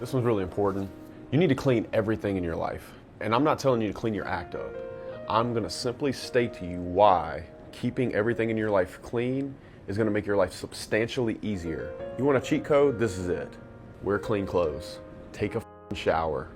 This one's really important. You need to clean everything in your life. And I'm not telling you to clean your act up. I'm gonna simply state to you why keeping everything in your life clean is gonna make your life substantially easier. You want a cheat code? This is it. Wear clean clothes. Take a shower.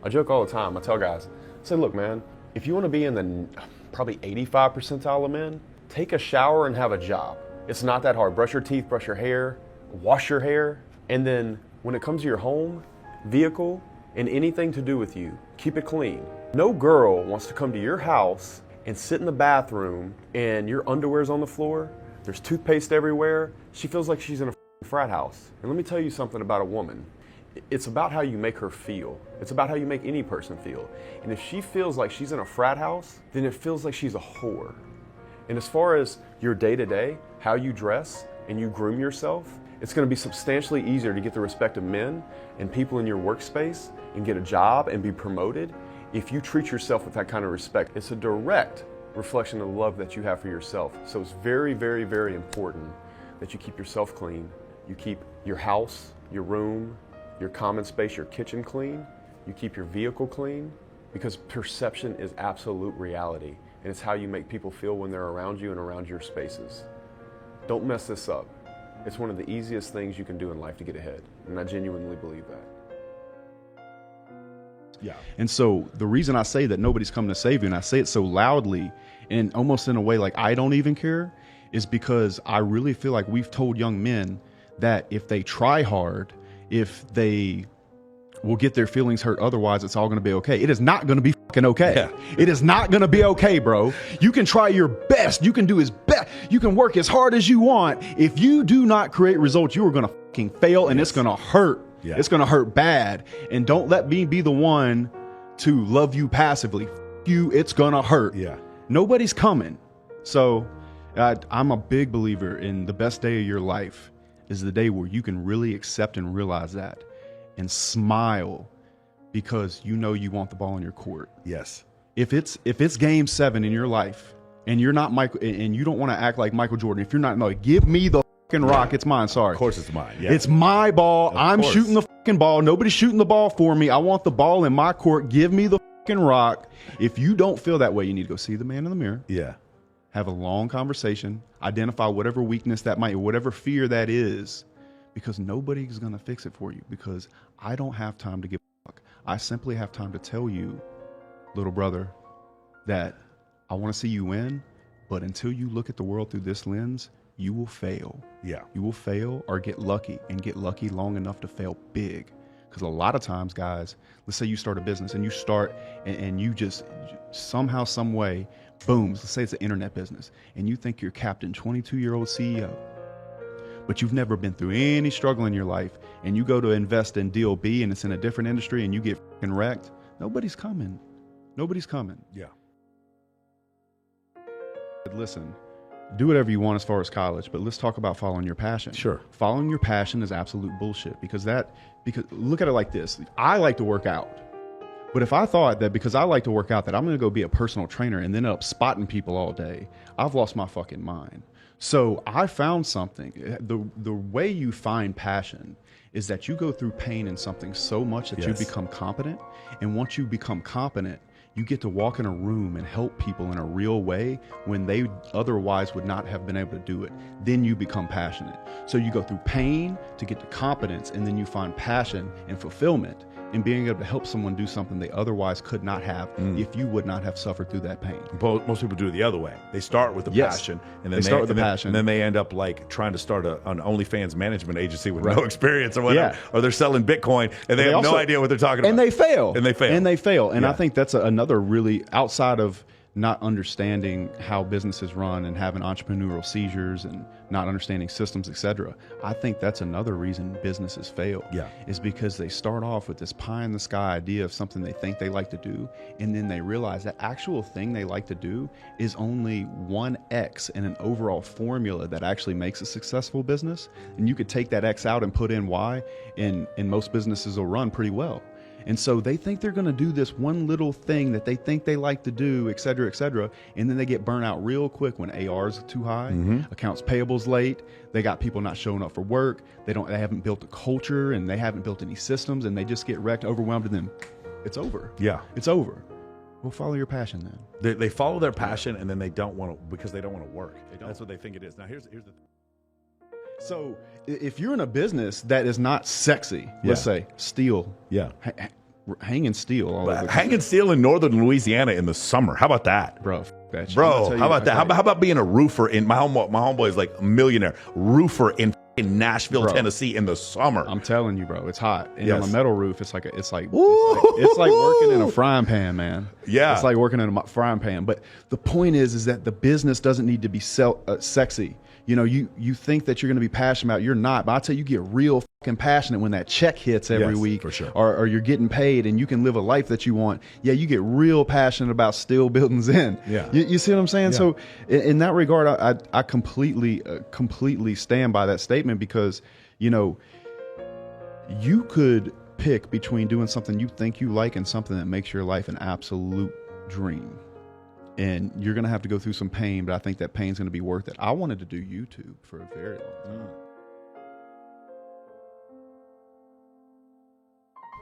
I joke all the time. I tell guys, I say, look, man, if you wanna be in the probably 85 percentile of men, take a shower and have a job. It's not that hard. Brush your teeth, brush your hair, wash your hair, and then when it comes to your home, vehicle, and anything to do with you, keep it clean. No girl wants to come to your house and sit in the bathroom and your underwear's on the floor, there's toothpaste everywhere. She feels like she's in a frat house. And let me tell you something about a woman. It's about how you make her feel. It's about how you make any person feel. And if she feels like she's in a frat house, then it feels like she's a whore. And as far as your day-to-day, how you dress and you groom yourself, it's going to be substantially easier to get the respect of men and people in your workspace and get a job and be promoted if you treat yourself with that kind of respect. It's a direct reflection of the love that you have for yourself. So it's very, very, very important that you keep yourself clean. You keep your house, your room, your common space, your kitchen clean. You keep your vehicle clean, because perception is absolute reality. And it's how you make people feel when they're around you and around your spaces. Don't mess this up. It's one of the easiest things you can do in life to get ahead. And I genuinely believe that. Yeah. And so the reason I say that nobody's coming to save you, and I say it so loudly and almost in a way like I don't even care, is because I really feel like we've told young men that if they try hard, if they will get their feelings hurt, otherwise it's all going to be okay. It is not going to be fucking okay. Yeah. It is not going to be okay, bro. You can try your best. You can do as best. You can work as hard as you want. If you do not create results, you are going to fucking fail, and it's going to hurt. Yeah. It's going to hurt bad. And don't let me be the one to love you passively. You, it's going to hurt. Yeah. Nobody's coming. So I'm a big believer in the best day of your life is the day where you can really accept and realize that and smile because you know you want the ball in your court. Yes. If it's game 7 in your life and you're not Michael and you don't want to act like Michael Jordan, if you're not, no, give me the fucking rock. It's mine. Sorry. Of course it's mine. Yeah. It's my ball. I'm shooting the fucking ball. Nobody's shooting the ball for me. I want the ball in my court. Give me the fucking rock. If you don't feel that way, you need to go see the man in the mirror. Yeah. Have a long conversation, identify whatever weakness that might, whatever fear that is, because nobody's going to fix it for you, because I don't have time to give a fuck. I simply have time to tell you, little brother, that I want to see you win, but until you look at the world through this lens, you will fail. Yeah. You will fail or get lucky, and get lucky long enough to fail big. Because a lot of times, guys, let's say you start a business and you start and you just somehow, some way, boom, let's say it's an internet business, and you think you're Captain 22-year-old CEO, but you've never been through any struggle in your life, and you go to invest in deal B and it's in a different industry and you get fucking wrecked, nobody's coming. Nobody's coming. Yeah. But listen, do whatever you want as far as college, but let's talk about following your passion. Sure. Following your passion is absolute bullshit, because look at it like this. I like to work out. But if I thought that because I like to work out that I'm going to go be a personal trainer and then end up spotting people all day, I've lost my fucking mind. So I found something. The way you find passion is that you go through pain in something so much that you become competent. And once you become competent, you get to walk in a room and help people in a real way when they otherwise would not have been able to do it. Then you become passionate. So you go through pain to get to competence, and then you find passion and fulfillment in being able to help someone do something they otherwise could not have if you would not have suffered through that pain. Most people do it the other way. They start with the passion, and then they start with the passion, and then they end up like trying to start an OnlyFans management agency with no experience or whatever, or they're selling Bitcoin and they have no idea what they're talking about. And they fail. And Yeah. I think that's another really, outside of not understanding how businesses run and having entrepreneurial seizures and not understanding systems, etc. I think that's another reason businesses fail. Yeah. Is because they start off with this pie in the sky idea of something they think they like to do, and then they realize that actual thing they like to do is only 1x in an overall formula that actually makes a successful business. And you could take that X out and put in Y, and most businesses will run pretty well. And so they think they're going to do this one little thing that they think they like to do, et cetera, et cetera. And then they get burnt out real quick when ARs are too high, accounts payables late. They got people not showing up for work. They haven't built a culture, and they haven't built any systems, and they just get wrecked, overwhelmed, and then it's over. Yeah. It's over. Well, follow your passion then. They follow their passion, and then they don't want to, because they don't want to work. That's what they think it is. Now, here's the thing. So if you're in a business that is not sexy, let's say steel, hanging steel, hanging steel in northern Louisiana in the summer. How about that, bro? Bro, how about that? How about being a roofer in my homeboy is like a millionaire roofer in Nashville, Tennessee in the summer. I'm telling you, bro, it's hot. And on a metal roof, it's like working in a frying pan, man. Yeah, it's like working in a frying pan. But the point is that the business doesn't need to be sexy. You know, you think that you're going to be passionate about it. You're not. But I tell you, you get real fucking passionate when that check hits every week, for sure. or you're getting paid and you can live a life that you want. Yeah, you get real passionate about steel buildings in. Yeah, you see what I'm saying? Yeah. So in that regard, I completely stand by that statement, because, you know, you could pick between doing something you think you like and something that makes your life an absolute dream. And you're going to have to go through some pain, but I think that pain's going to be worth it. I wanted to do YouTube for a very long time.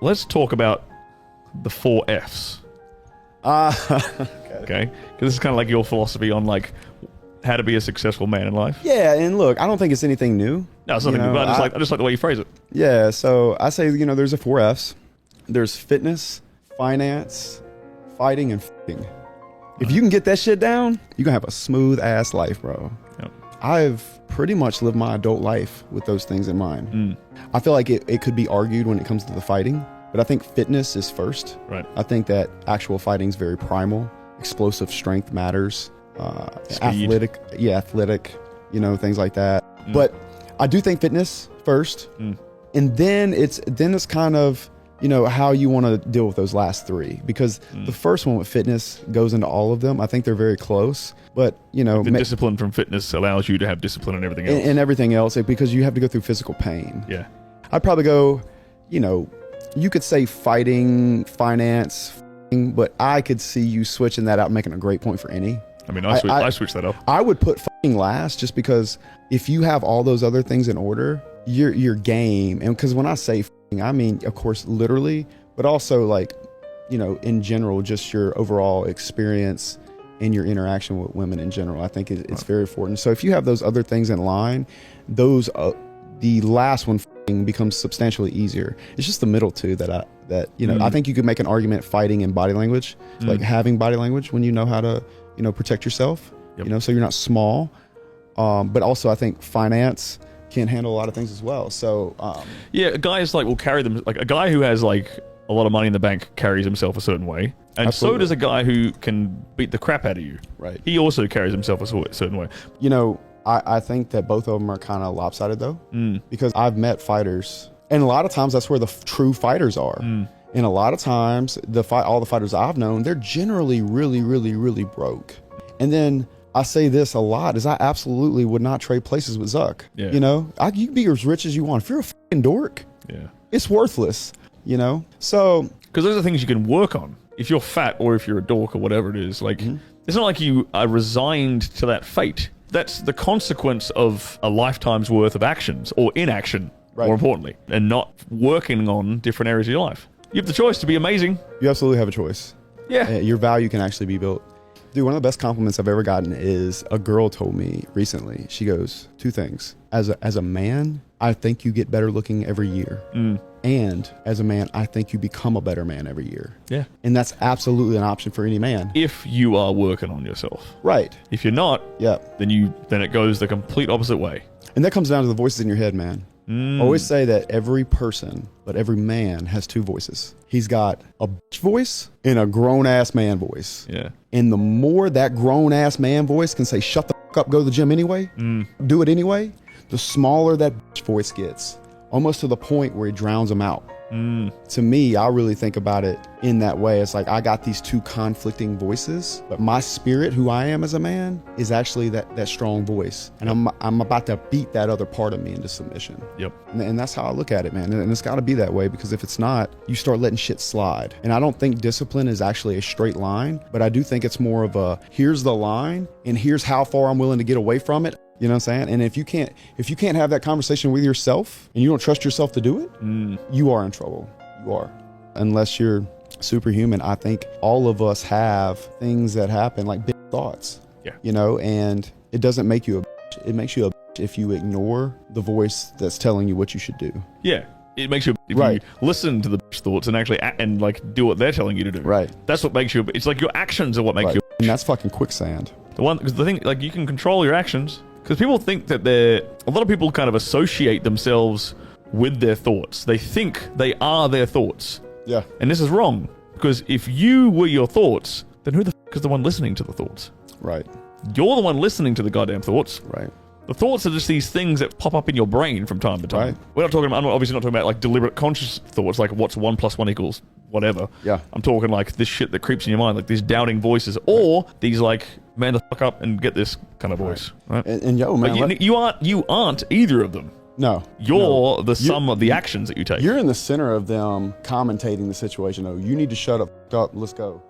Let's talk about the 4 Fs. Okay. Because this is kind of like your philosophy on like how to be a successful man in life. Yeah, and look, I don't think it's anything new. No, it's nothing new, but I just like the way you phrase it. Yeah, so I say, you know, there's a 4 Fs. There's fitness, finance, fighting, and f***ing. If you can get that shit down, you're going to have a smooth ass life, bro. Yep. I've pretty much lived my adult life with those things in mind. I feel like it could be argued when it comes to the fighting, but I think fitness is first. Right. I think that actual fighting is very primal. Explosive strength matters. Athletic, you know, things like that. But I do think fitness first. And then it's kind of, you know, how you want to deal with those last 3, because the first one with fitness goes into all of them. I think they're very close, but you know, the discipline from fitness allows you to have discipline in everything else. And everything else, because you have to go through physical pain. Yeah. I'd probably go, you know, you could say fighting, finance, but I could see you switching that out and making a great point for any. I mean, I switched that up. I would put fighting last, just because if you have all those other things in order, your game, and because when I say I mean, of course, literally, but also like, you know, in general, just your overall experience and your interaction with women in general, I think it's very important. So if you have those other things in line, those the last one becomes substantially easier. It's just the middle two that you know, I think you could make an argument fighting and body language, like having body language when you know how to, you know, protect yourself, you know, so you're not small. But also I think finance can handle a lot of things as well. So yeah, guys will carry them, like a guy who has like a lot of money in the bank carries himself a certain way, and Absolutely. So does a guy who can beat the crap out of you. Right. He also carries himself a certain way. You know, I think that both of them are kind of lopsided though, because I've met fighters, and a lot of times that's where the true fighters are. And a lot of times all the fighters I've known, they're generally really, really, really broke. And then I say this a lot, is I absolutely would not trade places with Zuck. Yeah. You know, you can be as rich as you want. If you're a fucking dork, it's worthless, you know? So, because those are things you can work on. If you're fat or if you're a dork or whatever it is, like, it's not like you are resigned to that fate. That's the consequence of a lifetime's worth of actions or inaction, more importantly, and not working on different areas of your life. You have the choice to be amazing. You absolutely have a choice. Yeah. Your value can actually be built. Dude, one of the best compliments I've ever gotten is a girl told me recently. She goes, 2 things. As a man, I think you get better looking every year. And as a man, I think you become a better man every year. Yeah. And that's absolutely an option for any man. If you are working on yourself. Right. If you're not, then it goes the complete opposite way. And that comes down to the voices in your head, man. I always say that every person, but every man has 2 voices. He's got a bitch voice and a grown-ass man voice. Yeah. And the more that grown-ass man voice can say, shut the fuck up, go to the gym anyway, do it anyway, the smaller that bitch voice gets, almost to the point where it drowns him out. To me, I really think about it in that way. It's like I got these two conflicting voices, but my spirit, who I am as a man, is actually that strong voice. And I'm about to beat that other part of me into submission. Yep. And that's how I look at it, man. And it's got to be that way, because if it's not, you start letting shit slide. And I don't think discipline is actually a straight line, but I do think it's more of a, here's the line and here's how far I'm willing to get away from it. You know what I'm saying? And if you can't have that conversation with yourself and you don't trust yourself to do it, you are in trouble. You are. Unless you're superhuman, I think all of us have things that happen, like big thoughts. Yeah. You know, and it doesn't make you a bitch. It makes you a bitch if you ignore the voice that's telling you what you should do. Yeah. It makes you, if right. you listen to the thoughts and actually and like do what they're telling you to do. Right. That's what makes you, it's like your actions are what make right. you. And that's fucking quicksand. Because the thing, like, you can control your actions. Because people think that a lot of people kind of associate themselves with their thoughts. They think they are their thoughts. Yeah. And this is wrong. Because if you were your thoughts, then who the fuck is the one listening to the thoughts? Right. You're the one listening to the goddamn thoughts. Right. The thoughts are just these things that pop up in your brain from time to time. Right. I'm obviously not talking about like deliberate conscious thoughts, like what's 1 + 1 = whatever. Yeah. I'm talking like this shit that creeps in your mind, like these doubting voices, or these like, man the fuck up and get this kind of voice. Right. And yo, man, but you aren't either of them. No. You're the sum of the actions that you take. You're in the center of them commentating the situation. Oh, you need to shut up, let's go.